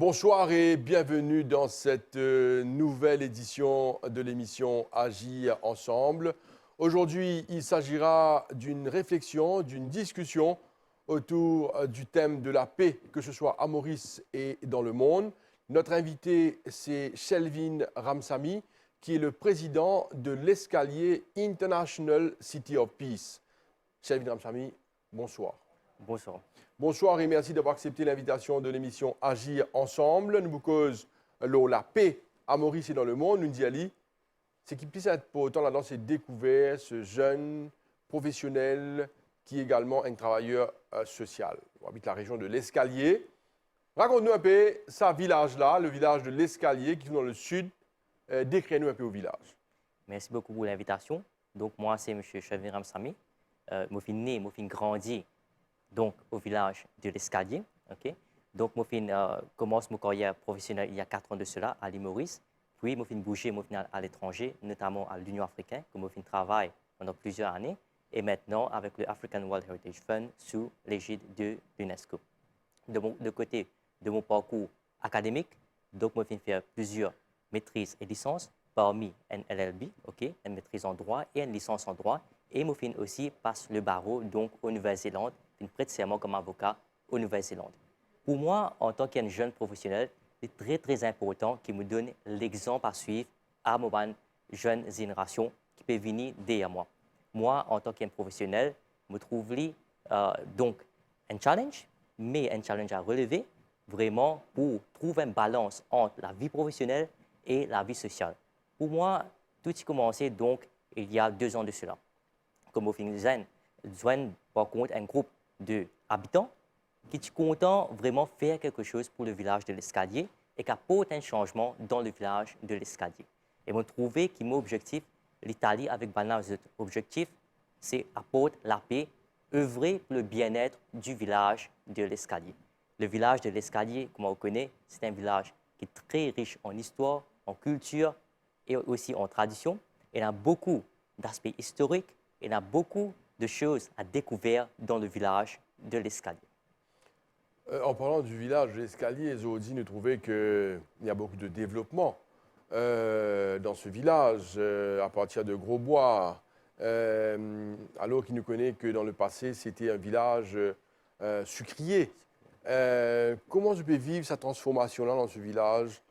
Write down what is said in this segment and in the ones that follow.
Bonsoir et bienvenue dans cette nouvelle édition de l'émission Agir ensemble. Aujourd'hui, il s'agira d'une réflexion, d'une discussion autour du thème de la paix, que ce soit à Maurice et dans le monde. Notre invité, c'est Shelvin Ramsamy, qui est le président de l'Escalier International City of Peace. Shelvin Ramsamy, bonsoir. Bonsoir. Bonsoir et merci d'avoir accepté l'invitation de l'émission Agir ensemble. Nous vous cause la paix à Maurice et dans le monde. Nous dit Ali, c'est qu'il puisse être pour autant là-dedans, c'est découvert ce jeune professionnel qui est également un travailleur social. On habite la région de l'Escalier. Raconte-nous un peu ce village-là, le village de l'Escalier qui est dans le sud. Décris-nous un peu au village. Merci beaucoup pour l'invitation. Donc, moi, c'est M. Shelvin Ramsamy. Je suis né, je suis grandi donc, au village de l'Escalier. Okay? Donc, je commence ma carrière professionnelle il y a 4 ans de cela à l'île Maurice. Puis, je suis bougé à l'étranger, notamment à l'Union africaine, où je travaille pendant plusieurs années. Et maintenant, avec le African World Heritage Fund sous l'égide de l'UNESCO. De côté de mon parcours académique, donc, je fais plusieurs maîtrises et licences, parmi un LLB, okay? Une maîtrise en droit et une licence en droit. Et je aussi passe le barreau donc, au Nouvelle-Zélande, je prête serment comme avocat au Nouvelle-Zélande. Pour moi, en tant qu'un jeune professionnel, c'est très, très important qu'il me donne l'exemple à suivre à ma jeune génération qui peut venir derrière moi. Moi, en tant qu'un professionnel, je me trouve donc un challenge, mais un challenge à relever, vraiment pour trouver une balance entre la vie professionnelle et la vie sociale. Pour moi, tout a commencé donc il y a 2 ans de cela. Comme au fin de par contre un groupe d'habitants qui sont contents vraiment faire quelque chose pour le village de l'Escalier et qui apportent un changement dans le village de l'Escalier. Et m'ont trouvé que mon objectif, l'Italie avec banal objectif, c'est apporter la paix, œuvrer pour le bien-être du village de l'Escalier. Le village de l'Escalier, comme on connaît, c'est un village qui est très riche en histoire, en culture et aussi en tradition. Il a beaucoup d'aspects historiques, il a beaucoup de choses à découvrir dans le village de l'Escalier. En parlant du village de l'Escalier, Zodi nous trouvait qu'il y a beaucoup de développement dans ce village à partir de Grosbois, alors qu'il nous connaît que dans le passé, c'était un village sucrier. Comment je peux vivre cette transformation-là dans ce village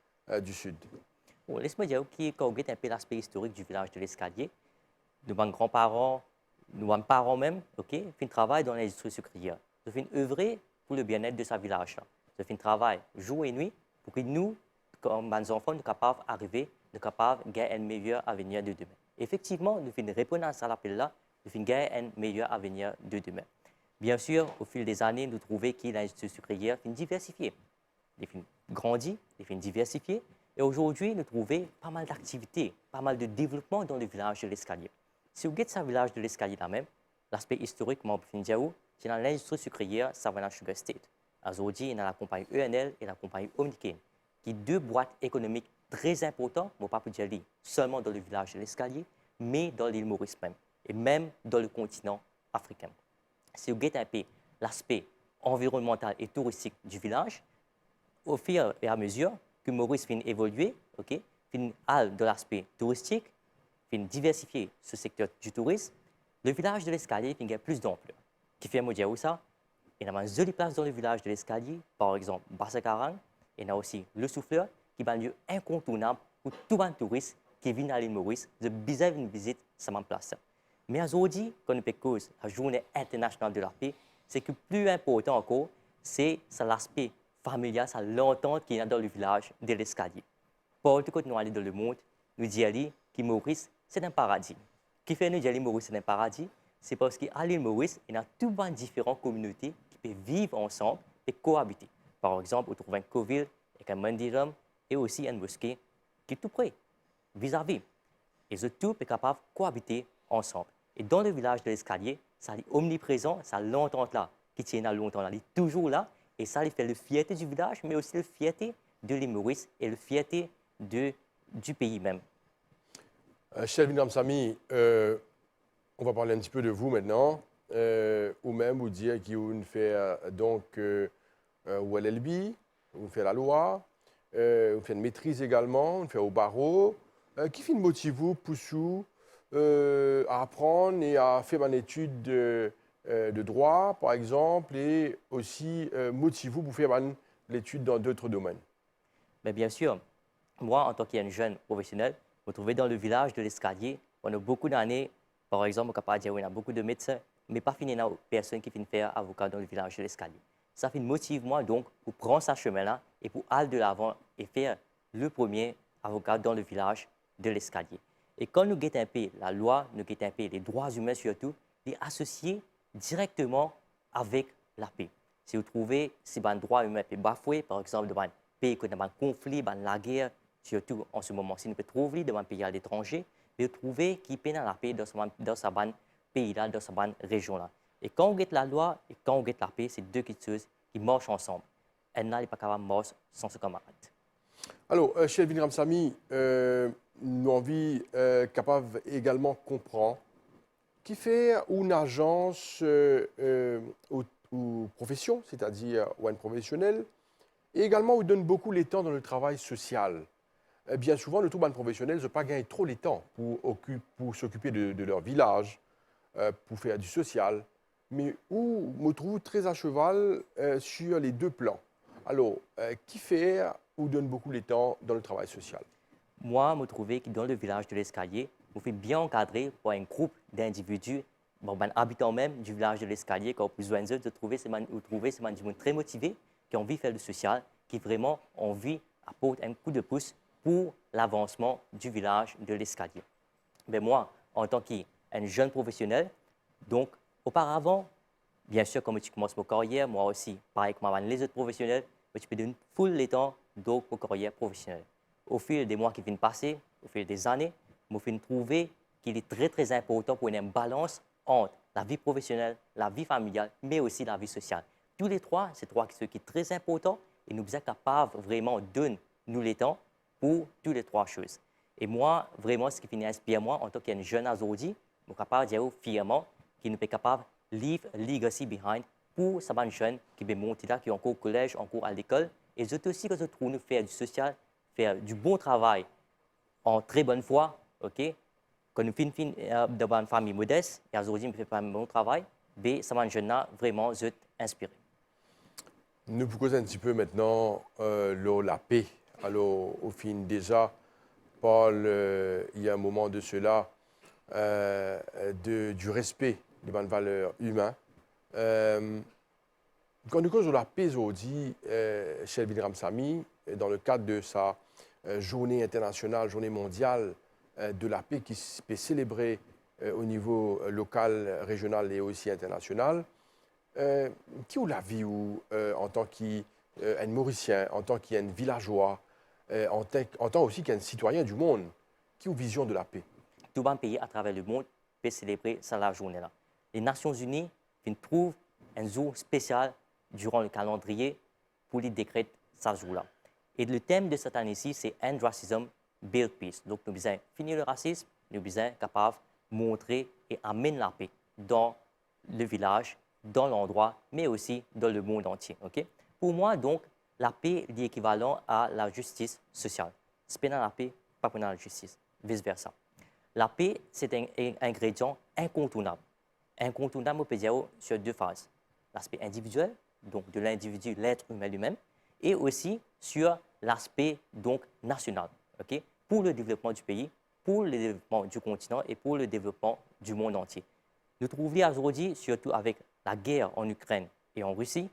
du sud? Bon, laisse-moi dire qu'on regarde un peu l'aspect historique du village de l'Escalier. Nos grands-parents, nos parents même, okay, font travail dans l'industrie sucrière. Ils font œuvrer pour le bien-être de ce village-là. Ils font travail jour et nuit pour que nous, comme enfants, nous capables d'arriver, nous capables de gagner un meilleur avenir de demain. Effectivement, nous faisons répondre à cet appel-là, nous faisons gagner un meilleur avenir de demain. Bien sûr, au fil des années, nous trouvons que l'industrie sucrière est diversifiée. Elle a grandi, elle a diversifiée. Et aujourd'hui, nous trouvons pas mal d'activités, pas mal de développement dans le village de l'Escalier. Si vous regardez ce village de l'Escalier là même, l'aspect historique, comme on dire, c'est dans l'industrie sucrière Savannah Sugar State. Aujourd'hui, il y a la compagnie ENL et la compagnie Omnicaine, qui sont 2 boîtes économiques très importantes, mais pas pour dire seulement dans le village de l'Escalier, mais dans l'île Maurice même, et même dans le continent africain. Si vous regardez un peu l'aspect environnemental et touristique du village, au fur et à mesure que Maurice fait évoluer, okay, fait de l'aspect touristique, fait diversifier ce secteur du tourisme, le village de l'Escalier fait plus d'ampleur. Qui fait me dire où ça? Il y a une jolie place dans le village de l'Escalier, par exemple Bassakarang, il y a aussi le Souffleur, qui est un lieu incontournable pour tout un touriste qui vient à l'île Maurice de bizarre une visite à cette place. Mais aujourd'hui, quand on peut cause la journée internationale de la paix, c'est que plus important encore, c'est l'aspect familial, c'est l'entente qu'il y a dans le village de l'Escalier. Partout quand nous allons dans le monde, nous disons que Maurice, c'est un paradis. Ce qui fait nous dire que Maurice, c'est un paradis, c'est parce qu'à l'île Maurice, il y a toutes les différentes communautés qui peuvent vivre ensemble et cohabiter. Par exemple, on trouve un Coville avec un Mandiram et aussi une mosquée qui est tout près, vis-à-vis. Et ce tout est capable de cohabiter ensemble. Et dans le village de l'Escalier, ça est omniprésent, ça l'entente là, qui tient là longtemps là, il est toujours là. Et ça fait la fierté du village, mais aussi la fierté de l'île Maurice et la fierté du pays même. Shelvin Ramsamy, on va parler un petit peu de vous maintenant, ou même vous dire qui vous fait donc au LLB, vous faites la loi, vous faites une maîtrise également, vous faites au barreau. Qui fait motive-vous, pousse-vous à apprendre et à faire une étude de droit, par exemple, et aussi motive-vous pour faire l'étude dans d'autres domaines? Mais bien sûr, moi, en tant qu'un jeune professionnel, me trouver dans le village de l'Escalier pendant beaucoup d'années. Par exemple, on peut pas dire qu'il y a beaucoup de médecins, mais pas fini de personnes qui finissent faire avocat dans le village de l'Escalier. Ça fait motive moi donc pour prendre ce chemin-là et pour aller de l'avant et faire le premier avocat dans le village de l'Escalier. Et quand nous guettons un peu la loi, nous guettons un peu les droits humains surtout, les associer directement avec la paix. Si vous trouvez si un droit humain est bafoué, par exemple, devant un pays qui a un conflit, la guerre, surtout en ce moment, si nous pouvons trouver devant un pays à l'étranger, de trouver qui peine la paix dans ce pays-là, dans cette région-là. Et quand on guette la loi et quand on guette la paix, c'est deux choses qui marchent ensemble. Elle n'est pas capable de marcher sans ce camarade. Alors, chez Elvin Ramsamy, nous avons capable également comprendre qui fait une agence ou profession, c'est-à-dire ou un professionnel, et également où donne beaucoup les temps dans le travail social. Bien souvent, le tout ban professionnel ne pas gagner trop les temps pour s'occuper de leur village, pour faire du social, mais où me trouve très à cheval sur les deux plans. Alors, qui fait ou donne beaucoup les temps dans le travail social? Moi, je trouvais que dans le village de l'Escalier, vous faites bien encadré par un groupe d'individus, habitants même du village de l'Escalier, qui ont besoin de trouver ces gens très motivés, qui ont envie de faire du social, qui vraiment ont envie d'apporter un coup de pouce pour l'avancement du village de l'Escalier. Mais moi, en tant qu'un jeune professionnel, donc auparavant, bien sûr, comme tu commences ma carrière, moi aussi, pareil comme les autres professionnels, tu peux donner full les temps de ma carrière professionnelle. Au fil des mois qui viennent passer, au fil des années, je me trouver qu'il est très, très important pour une balance entre la vie professionnelle, la vie familiale, mais aussi la vie sociale. Tous les trois, c'est trois qui sont très importants et nous sommes capables vraiment de donner nous les temps pour toutes les trois choses. Et moi, vraiment, ce qui finit inspire moi en tant qu'un jeune aujourd'hui, je suis capable de dire fièrement qu'il est capable de leave a legacy behind pour ces jeunes qui sont montés là, qui sont encore au collège, encore à l'école. Et je aussi que je trouve nous faire du social, faire du bon travail en très bonne foi, ok? Quand nous finissons devant une famille modeste, et aujourd'hui, nous faisons un bon travail, mais ces jeunes-là, vraiment, je suis inspiré. Nous pouvons causer un petit peu maintenant la paix. Alors, au fin, déjà, Paul, il y a un moment de cela, du respect des bonnes valeurs humaines. Quand nous causons la paix aujourd'hui, chez Elvin Ramsamy, dans le cadre de sa journée internationale, journée mondiale de la paix qui peut célébrer au niveau local, régional et aussi international, qui ou la vie ou, en tant qu'un Mauricien, en tant qu'un villageois, en tant aussi qu'un citoyen du monde, qui ou vision de la paix? Tout le pays à travers le monde peut célébrer cette journée-là. Les Nations Unies trouvent un jour spécial durant le calendrier pour les décréter ce jour-là. Et le thème de cette année-ci, c'est End Racism, Build Peace. Donc, nous devons finir le racisme, nous devons capables de montrer et amener la paix dans le village, dans l'endroit, mais aussi dans le monde entier. Okay? Pour moi, donc, la paix est équivalent à la justice sociale. C'est pas la paix, pas pour la justice, vice-versa. La paix, c'est un ingrédient incontournable. Incontournable, on peut dire, sur deux phases. L'aspect individuel, donc de l'individu, l'être humain lui-même, et aussi sur l'aspect donc national, okay? Pour le développement du pays, pour le développement du continent et pour le développement du monde entier. Nous trouvons aujourd'hui, surtout avec la guerre en Ukraine et en Russie,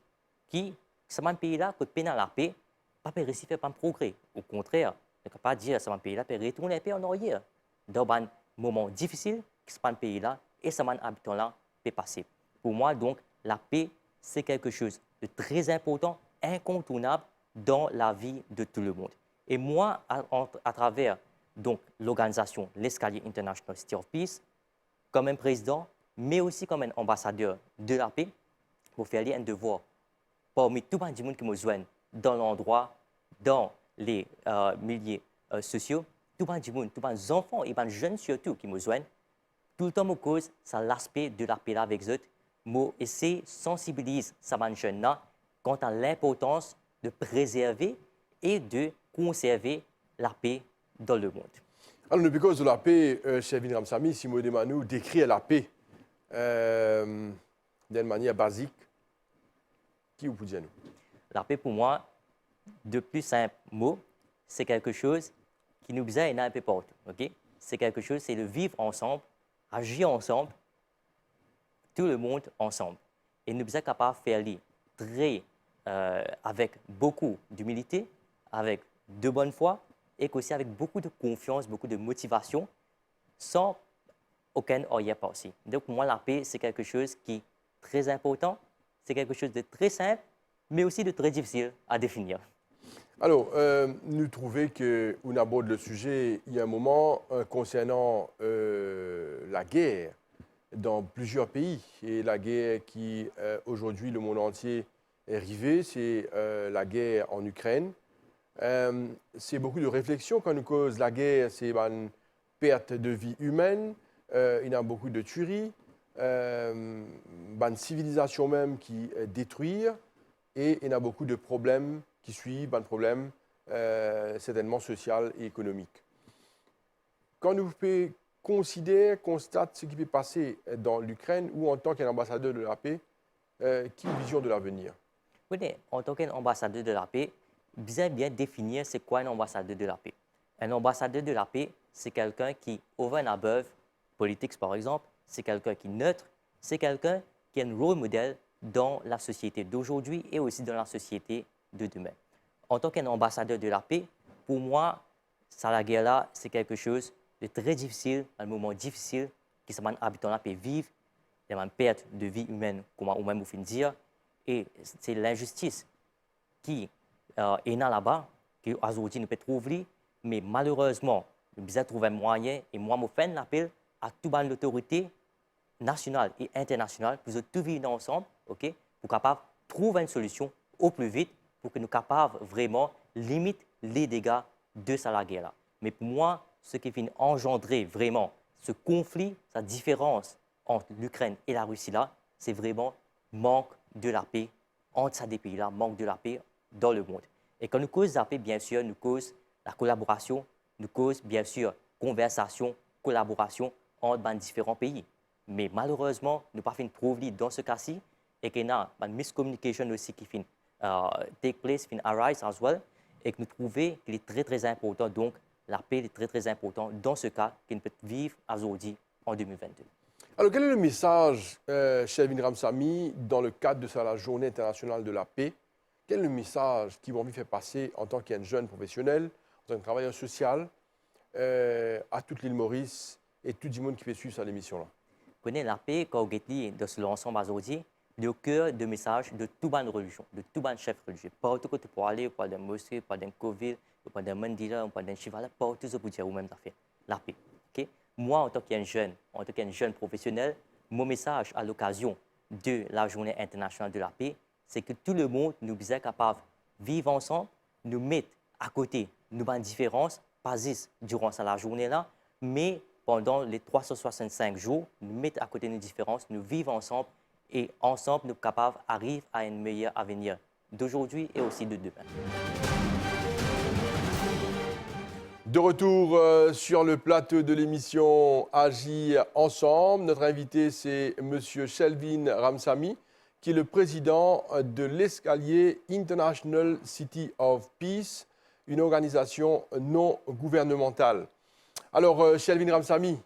qui, ce pays-là, peut peiner la paix, pas réussir à faire un progrès. Au contraire, on ne peut pas dire que ce pays-là peut retourner la paix en arrière. Dans un moment difficile, ce pays-là et ces habitants-là peut passer. Pour moi, donc, la paix, c'est quelque chose de très important, incontournable dans la vie de tout le monde. Et moi, à travers donc l'organisation l'Escalier International City of Peace, comme un président, mais aussi comme un ambassadeur de la paix, pour faire un devoir parmi tout le monde qui me joignent dans l'endroit, dans les milieux sociaux, tout le monde, tous les enfants et les jeunes surtout qui me joignent, tout le temps me cause c'est l'aspect de la paix avec eux, moi essayer de sensibiliser ces jeunes-là quant à l'importance de préserver et de conserver la paix dans le monde. Alors, depuis cause de la paix, Shelvin Ramsamy, si vous demandez décrire la paix d'une manière basique, qui vous peut dire nous? La paix, pour moi, de plus simple mot, c'est quelque chose qui nous aide un peu partout. Okay? C'est quelque chose, c'est de vivre ensemble, agir ensemble, tout le monde ensemble. Et nous sommes capables de faire très, avec beaucoup d'humilité, avec de bonne foi, et aussi avec beaucoup de confiance, beaucoup de motivation, sans aucun arrière-pensée. Donc, pour moi, la paix, c'est quelque chose qui est très important, c'est quelque chose de très simple, mais aussi de très difficile à définir. Alors, nous trouvons qu'on aborde le sujet il y a un moment concernant la guerre dans plusieurs pays. Et la guerre qui, aujourd'hui, le monde entier est arrivé, c'est la guerre en Ukraine. C'est beaucoup de réflexion quand nous cause la guerre, c'est une perte de vie humaine, il y a beaucoup de tueries, une civilisation même qui est détruite et il y a beaucoup de problèmes qui suivent, un problème certainement social et économique. Quand nous considérons, constate ce qui peut passer dans l'Ukraine ou en tant qu'ambassadeur de la paix, qui vision de l'avenir? Oui, en tant qu'ambassadeur de la paix, bien définir c'est quoi un ambassadeur de la paix. Un ambassadeur de la paix, c'est quelqu'un qui, over and above politique par exemple, c'est quelqu'un qui est neutre, c'est quelqu'un qui est un rôle modèle dans la société d'aujourd'hui et aussi dans la société de demain. En tant qu'ambassadeur de la paix, pour moi, ça, la guerre-là, c'est quelque chose de très difficile, un moment difficile, qui se habitant la paix vivre, il y a une perte de vie humaine, comme on même vous dire, et c'est l'injustice qui est là-bas, qui aujourd'hui nous peut trouver, mais malheureusement, nous avons trouvé un moyen, et moi, je fais un appel à toute l'autorité nationale et internationale pour tout vivre ensemble, okay, pour capable trouver une solution au plus vite, pour que nous soyons capables vraiment limiter les dégâts de cette guerre-là. Mais pour moi, ce qui vient engendrer vraiment ce conflit, cette différence entre l'Ukraine et la Russie, là, c'est vraiment manque de la paix entre ces deux pays-là, manque de la paix dans le monde. Et quand nous cause la paix, bien sûr, nous cause la collaboration, nous cause bien sûr conversation, collaboration entre différents pays. Mais malheureusement, nous n'avons pas fait prouver dans ce cas-ci et qu'il y a une miscommunication aussi qui fait take place, qui arise as well, et que nous trouvons qu'il est très très important. Donc, la paix est très très important dans ce cas qu'il peut vivre aujourd'hui en 2022. Alors, quel est le message, Shelvin Ramsamy, dans le cadre de la Journée internationale de la paix? Quel est le message qu'ils vont envie faire passer en tant qu'un jeune professionnel, en tant que travailleur social, à toute l'île Maurice et tout le monde qui fait suivre cette émission-là? Connaître la paix, quand on dit dans l'ensemble aujourd'hui, le cœur de message de toute bonne religion, de tout bon chef religieux. Partout où tu peux aller, pas d'un mosquée, pas d'un Covid, pas d'un mandira, pas d'un chivala, partout où tu peux dire vous-même fait la paix. Okay? Moi, en tant qu'un jeune professionnel, mon message à l'occasion de la Journée internationale de la paix, c'est que tout le monde nous est capable de vivre ensemble, nous mettre à côté nos différences, pas juste durant la journée-là, mais pendant les 365 jours, nous mettre à côté nos différences, nous vivons ensemble et ensemble, nous sommes capables d'arriver à un meilleur avenir d'aujourd'hui et aussi de demain. De retour sur le plateau de l'émission Agir ensemble. Notre invité, c'est M. Shelvin Ramsamy, qui est le président de l'Escalier International City of Peace, une organisation non gouvernementale. Alors, Shelvin Ramsamy,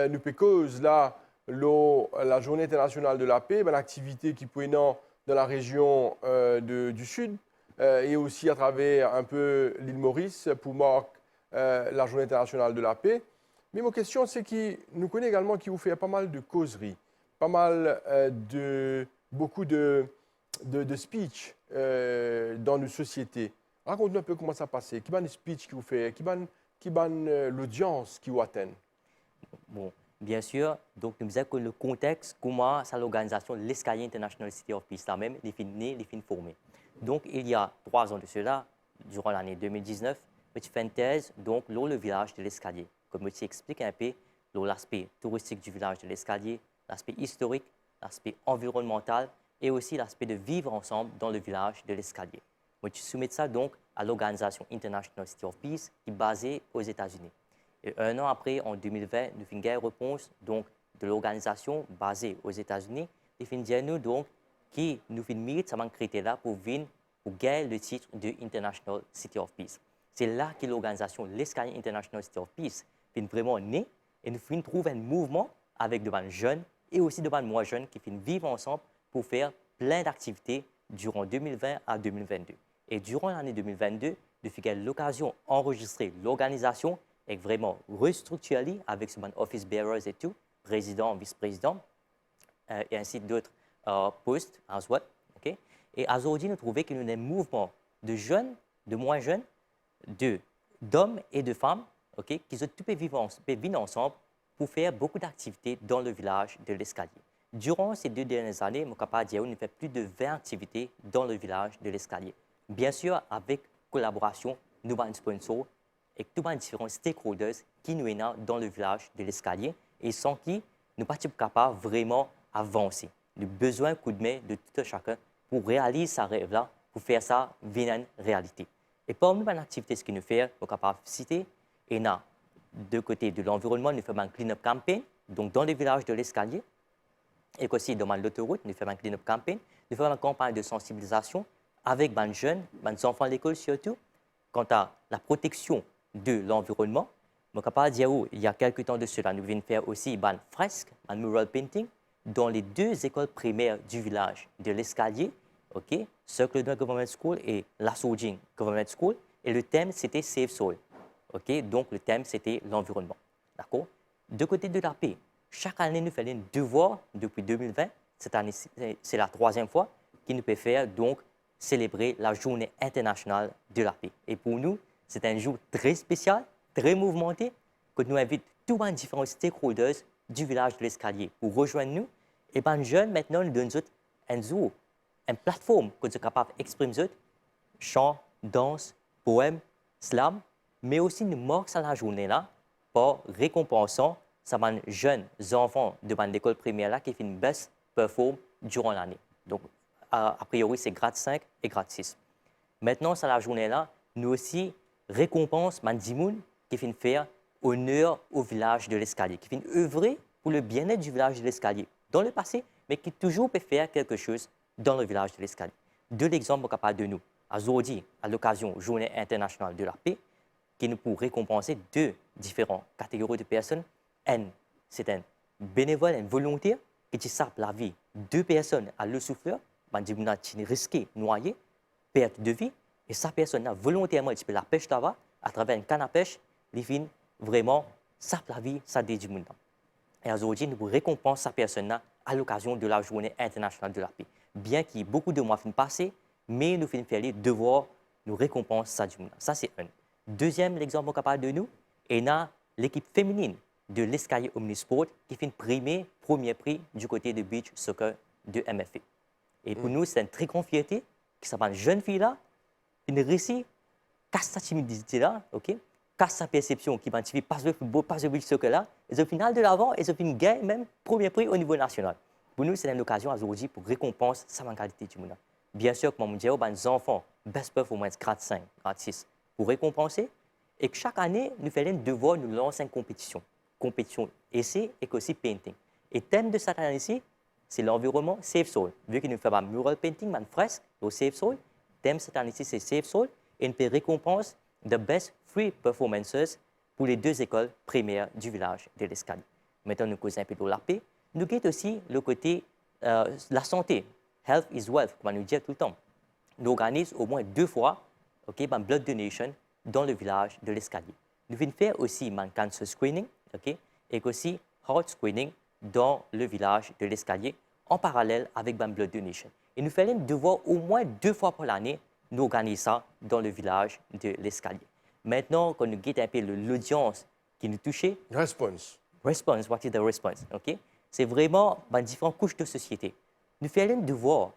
nous pécose là la Journée internationale de la paix, une activité qui peut être dans la région du Sud et aussi à travers un peu l'île Maurice pour marquer la Journée internationale de la paix. Mais ma question, c'est que nous connaissons également qui vous fait pas mal de causeries, pas mal beaucoup de speech dans nos sociétés. Raconte-nous un peu comment ça passe. Qui est speech qui vous fait, qui est l'audience qui vous atteint? Bon, bien sûr, donc nous disons que le contexte, comment c'est l'organisation de l'Escalier International City of Peace, là même, les fins formés. Donc, il y a 3 ans de cela, durant l'année 2019, je fais une thèse donc, dans le village de l'Escalier. Comme je explique un peu l'aspect touristique du village de l'Escalier, l'aspect historique, l'aspect environnemental et aussi l'aspect de vivre ensemble dans le village de l'Escalier. Moi, je soumets ça donc à l'Organisation International City of Peace qui est basée aux États-Unis. Et un an après, en 2020, nous avons une réponse donc, de l'organisation basée aux États-Unis. Ils finissent dire nous donc qui nous finit mérite ça critère là pour venir pour gagner le titre de International City of Peace. C'est là que l'organisation l'Escalier International City of Peace finit vraiment née et nous finissons trouver un mouvement avec de jeunes et aussi de moins jeunes qui finissent vivre ensemble pour faire plein d'activités durant 2020 à 2022. Et durant l'année 2022, nous avons l'occasion d'enregistrer l'organisation et vraiment restructurer avec ce office bearers et tout, président, vice-président, et ainsi d'autres postes as well. Okay? Et aujourd'hui, nous trouvons que nous avons un mouvement de jeunes, de moins jeunes, d'hommes et de femmes okay, qui sont tous vivre ensemble pour faire beaucoup d'activités dans le village de l'Escalier. Durant ces 2 dernières années, mon capable dire, nous fait plus de 20 activités dans le village de l'Escalier. Bien sûr, avec collaboration, nous avons sponsors et tous les différents stakeholders qui nous sont dans le village de l'Escalier et sans qui nous ne sommes pas capables vraiment avancer. Nous avons besoin d'un coup de main de tout chacun pour réaliser sa rêve-là, pour faire ça venir une réalité. Et parmi les activités que nous faisons, nous sommes capables de citer, et là, de côté de l'environnement, nous faisons un clean-up campaign, donc dans les villages de l'Escalier, et aussi dans l'autoroute, nous faisons un clean-up campaign, nous faisons une campagne de sensibilisation avec les jeunes, les enfants à l'école surtout, quant à la protection de l'environnement. Je suis capable de dire il y a quelques temps de cela, nous venons faire aussi un fresque, un mural painting, dans les 2 écoles primaires du village de l'Escalier, okay? Circle Government School et La Soujing Government School. Et le thème, c'était Save Soil. Okay? Donc, le thème, c'était l'environnement. D'accord? De côté de la paix, chaque année, nous faisons un devoir depuis 2020. Cette année, c'est la 3e fois qu'il nous peut faire donc célébrer la Journée internationale de la paix. Et pour nous, c'est un jour très spécial, très mouvementé, que nous invitons tous les différents stakeholders du village de l'Escalier pour rejoindre nous. Et les jeunes, maintenant, nous donnent une plateforme que nous sommes capables d'exprimer chant, danse, poème, slam, mais aussi nous marquons la journée-là par récompensant ces jeunes enfants de l'école primaire là qui font une best perform durant l'année. Donc, a priori, c'est grade 5 et grade 6. Maintenant, sur la journée-là, nous aussi récompensons les gens qui font faire honneur au village de l'Escalier, qui font œuvrer pour le bien-être du village de l'Escalier dans le passé, mais qui toujours peut faire quelque chose dans le village de l'Escalier. De l'exemple capable de nous, aujourd'hui, à l'occasion de la Journée internationale de la paix, qui nous pour récompenser 2 différentes catégories de personnes. C'est un bénévole, un volontaire qui sauve la vie de 2 personnes à le souffleur, qui risqué noyer, perte de vie, et sa personne a volontairement la pêche là-bas, à travers une canne à pêche, il finit vraiment sauve la vie, ça dit du monde. Et aujourd'hui, nous récompensons cette personne à l'occasion de la Journée internationale de la paix. Bien qu'il y ait beaucoup de mois passés, mais nous finissons faire les devoirs, nous récompensons ça du monde. Ça, c'est un. Deuxième exemple capable de nous, et là, l'équipe féminine de l'Escalier Omnisport qui fait premier prix du côté de beach soccer de MFA. Et pour nous, c'est une très grande fierté que cette jeune fille-là, une réussit, casse sa timidité-là, ok? Casse sa perception qui va pas le football, pas le beach soccer-là, et au final de l'avant, ils ont fait gagne même premier prix au niveau national. Pour nous, c'est une occasion aujourd'hui pour récompenser sa qualité du monde. Bien sûr, comme on dit, les enfants, best performance grade 5, grade 6, pour récompenser. Et que chaque année, nous faisons devoir nous lancer une compétition. Compétition essai et aussi painting. Et le thème de cette année-ci, c'est l'environnement Save Soil. Vu que nous faisons un mural painting, un fresque au Save Soil, le thème de cette année-ci, c'est Save Soil. Et nous récompense the best free performances pour les 2 écoles primaires du village de l'Escalier. Maintenant, nous causons un peu de la paix. Nous avons aussi le côté la santé. Health is wealth, comme on nous dit tout le temps. Nous organisons au moins 2 fois okay, un blood donation dans le village de l'Escalier. Nous venons faire aussi un cancer screening okay, et aussi heart screening dans le village de l'Escalier en parallèle avec un blood donation. Et nous faisons devoir au moins 2 fois par l'année nous organiser ça dans le village de l'Escalier. Maintenant, quand nous guettons un peu l'audience qui nous touche, Response. Response, what is the response? Okay? C'est vraiment différentes couches de société. Nous faisons devoir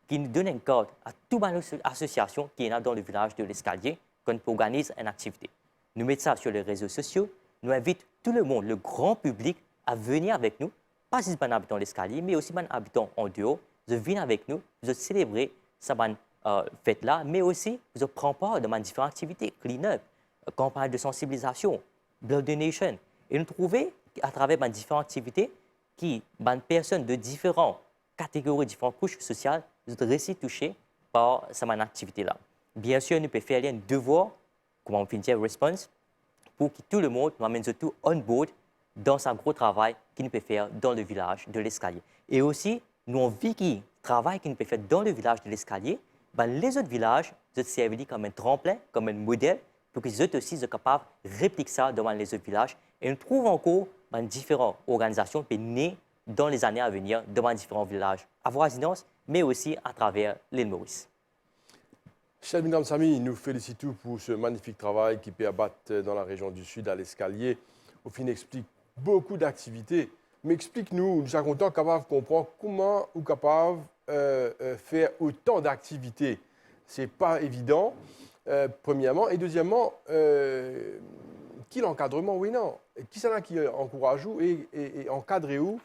qui nous donne un code à toute association qui est là dans le village de l'Escalier quand on organise une activité. Nous mettons ça sur les réseaux sociaux, nous invitons tout le monde, le grand public, à venir avec nous, pas juste les habitants de l'Escalier, mais aussi les habitants en dehors, de venir avec nous, de célébrer cette faites là, mais aussi, vous prenez part dans différentes activités, clean-up, campagne de sensibilisation, blood donation. Et nous trouvons à travers différentes activités qui, des personnes de différentes catégories, différentes couches sociales, sont aussi touchées par cette activité-là. Bien sûr, nous pouvons faire un devoir, comment on peut dire, response, pour que tout le monde nous amène tout on board dans ce gros travail qu'il peut faire dans le village de l'Escalier. Et aussi, nous avons vu que le travail qu'il peut faire dans le village de l'Escalier, les autres villages se servent comme un tremplin, comme un modèle, pour qu'ils soient aussi capables de répliquer ça dans les autres villages. Et nous trouvons encore différentes organisations qui sont nées dans les années à venir dans différents villages à voisinance, mais aussi à travers l'île Maurice. Chers Minam Sami, nous félicitons pour ce magnifique travail qui peut abattre dans la région du Sud, à l'Escalier. Au fin, explique beaucoup d'activités. Mais explique-nous, nous sommes contents capable de comprendre comment vous êtes capable de faire autant d'activités. Ce n'est pas évident, premièrement. Et deuxièmement, qui l'encadrement, oui, non. Qui c'est là qui encourage où et encadrer où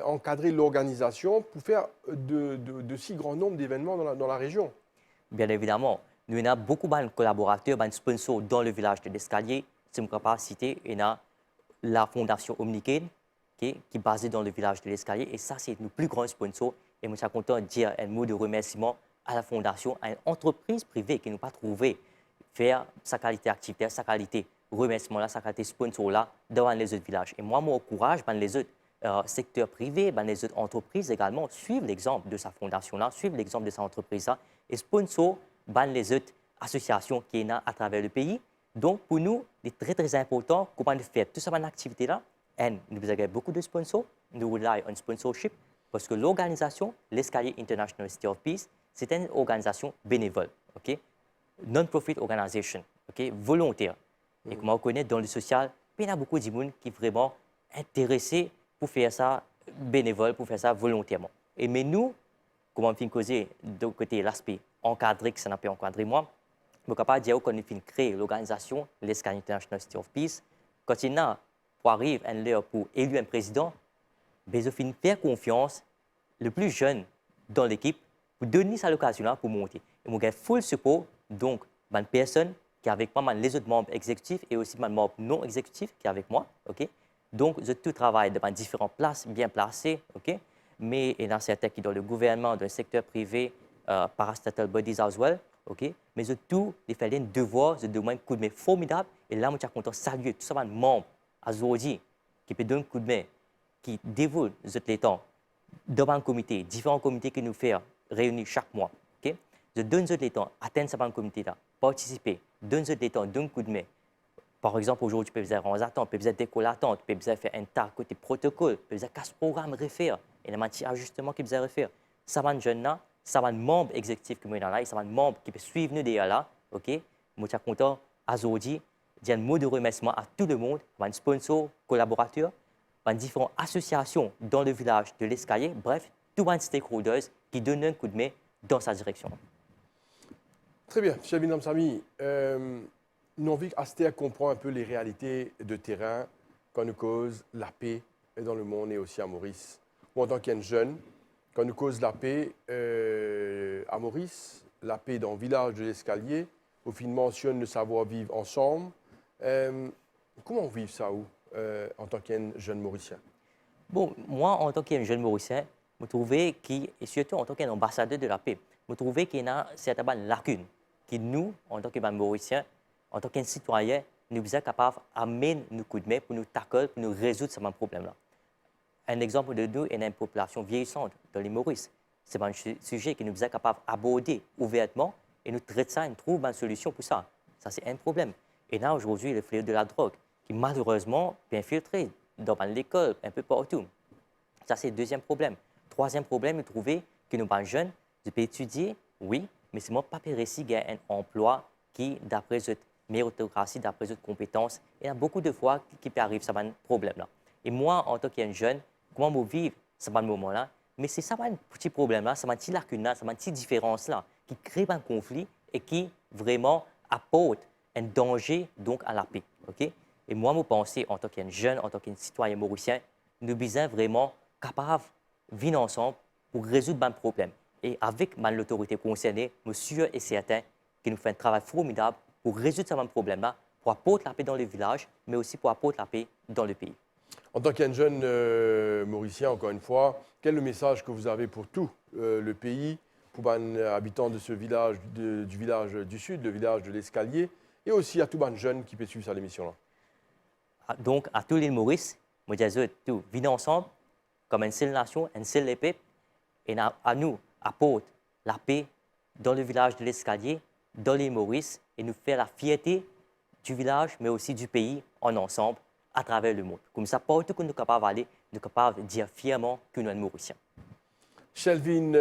encadrer l'organisation pour faire de si grand nombre d'événements dans la région. Bien évidemment, nous avons beaucoup de collaborateurs, de sponsors dans le village de l'Escalier. Si je peux citer, il y a la Fondation Omnicaine qui est basée dans le village de l'Escalier. Et ça, c'est nos plus grands sponsors. Et je suis content de dire un mot de remerciement à la Fondation, à une entreprise privée qui nous pas trouvé faire sa qualité activitaire, sa qualité remerciement, sa qualité sponsor dans les autres villages. Et moi, je m'encourage les autres secteurs privés, les autres entreprises également suivent l'exemple de sa fondation-là, suivent l'exemple de sa entreprise-là et sponsor les autres associations qui sont à travers le pays. Donc, pour nous, c'est très, très important comment faire toute cette activité-là. Et nous avons beaucoup de sponsors. Nous rely on sponsorship parce que l'organisation, l'Escalier International City of Peace, c'est une organisation bénévole, okay? Non-profit organisation, okay? Volontaire. Et comme on connaît dans le social, il y a beaucoup de gens qui sont vraiment intéressés pour faire ça bénévole, pour faire ça volontairement. Et mais nous, comme on fait causer de côté l'aspect encadré, que ça n'a pas encadré moi, je suis capable de dire qu'on a fait créer l'organisation, l'Escalier International City of Peace. Quand il y a pour arriver à l'heure pour élire un président, je finis faire confiance le plus jeune dans l'équipe pour donner cette occasion-là pour monter. Et je gagne full support, donc, une personne qui est avec moi, les autres membres exécutifs et aussi les membres non exécutifs qui sont avec moi. Okay? Donc, je tout travaille dans différentes places bien placées, okay? Mais il y en a certains qui sont dans le gouvernement, dans le secteur privé, parastatal bodies as well. Okay? Mais je tout, il fait un devoir, je demande un coup de main formidable. Et là, je suis content de saluer tous les membres aujourd'hui qui peuvent donner un coup de main, qui dévouent les temps dans un comité, différents comités que nous faisons réunis chaque mois. Okay? Je donne les temps, atteindre ce comité-là, participer, donne les temps, donne un coup de main. Par exemple, aujourd'hui, tu peux faire un attente, tu peux faire décoller l'attente, tu peux faire un tas côté protocole, tu peux faire un programme réfère, et les matières ajustements qui peuvent refaire. Ça va jeunes-là, ça va membre exécutif qui est là, et ça va membre qui peut suivre nous derrière là. OK? Je suis content aujourd'hui de dire un mot de remerciement à tout le monde, à un sponsor, collaborateurs, à différentes associations dans le village de l'Escalier, bref, tous les stakeholders qui donnent un coup de main dans sa direction. Très bien, cher Binam Sami, nous avons envie à comprendre un peu les réalités de terrain quand nous cause la paix dans le monde et aussi à Maurice. Moi, en tant qu'un jeune, quand nous cause la paix à Maurice, la paix dans le village de l'Escalier, au fin mentionne le savoir-vivre ensemble. Comment on vit ça en tant qu'un jeune Mauricien? Bon, moi, en tant qu'un jeune Mauricien, je trouvais et surtout en tant qu'un ambassadeur de la paix, je trouvais qu'il y a certaines lacunes qui nous, en tant que Mauriciens, en tant qu'un citoyen, nous sommes capables d'amener nos coups de main pour nous tackler, pour nous résoudre ce problème-là. Un exemple de nous est une population vieillissante dans les Maurice. C'est un sujet que nous sommes capables d'aborder ouvertement et nous traiter ça et nous trouver une solution pour ça. Ça, c'est un problème. Et là, aujourd'hui, le fléau de la drogue, qui malheureusement peut infiltrer dans l'école, un peu partout. Ça, c'est le deuxième problème. Troisième problème, nous trouver que nos jeunes, ils peuvent étudier, oui, mais c'est pas réussi à un emploi qui, d'après cette méritocratie, d'après cette compétence, il y a beaucoup de fois qui peut arriver à ce problème-là. Et moi, en tant que jeune, comment je vivre ce moment-là? Mais c'est ça un petit problème-là, c'est une petite lacune-là, c'est une petite différence-là qui crée un conflit et qui vraiment apporte un danger donc à la paix. Okay? Et moi, je pense, en tant que jeune, en tant que citoyen mauricien, nous sommes vraiment capables de vivre ensemble pour résoudre un problème. Et avec l'autorité concernée, je suis sûr et certain qu'il nous fait un travail formidable pour résoudre ce même problème-là, pour apporter la paix dans le village, mais aussi pour apporter la paix dans le pays. En tant qu'un jeune Mauricien, encore une fois, quel est le message que vous avez pour tout le pays, pour les habitants de ce village, du village du Sud, le village de l'Escalier, et aussi à tous les jeunes qui peuvent suivre cette émission-là? Donc, à tous les Maurice, je dis tout, venez ensemble, comme une seule nation, une seule épée, et à nous apporte la paix dans le village de l'Escalier, dans les Maurice, et nous faire la fierté du village, mais aussi du pays en ensemble, à travers le monde. Comme ça, partout où nous sommes capables d'aller, nous sommes capables de dire fièrement que nous sommes Mauriciens. Shelvin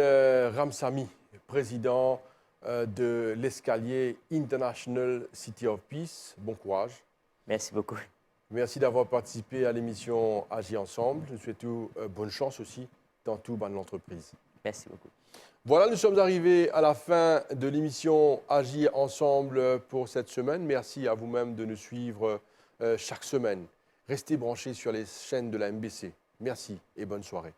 Ramsamy, président de l'Escalier International City of Peace, bon courage. Merci beaucoup. Merci d'avoir participé à l'émission Agir ensemble. Je vous souhaite bonne chance aussi dans tout l'entreprise. Merci beaucoup. Voilà, nous sommes arrivés à la fin de l'émission Agir ensemble pour cette semaine. Merci à vous-même de nous suivre chaque semaine. Restez branchés sur les chaînes de la MBC. Merci et bonne soirée.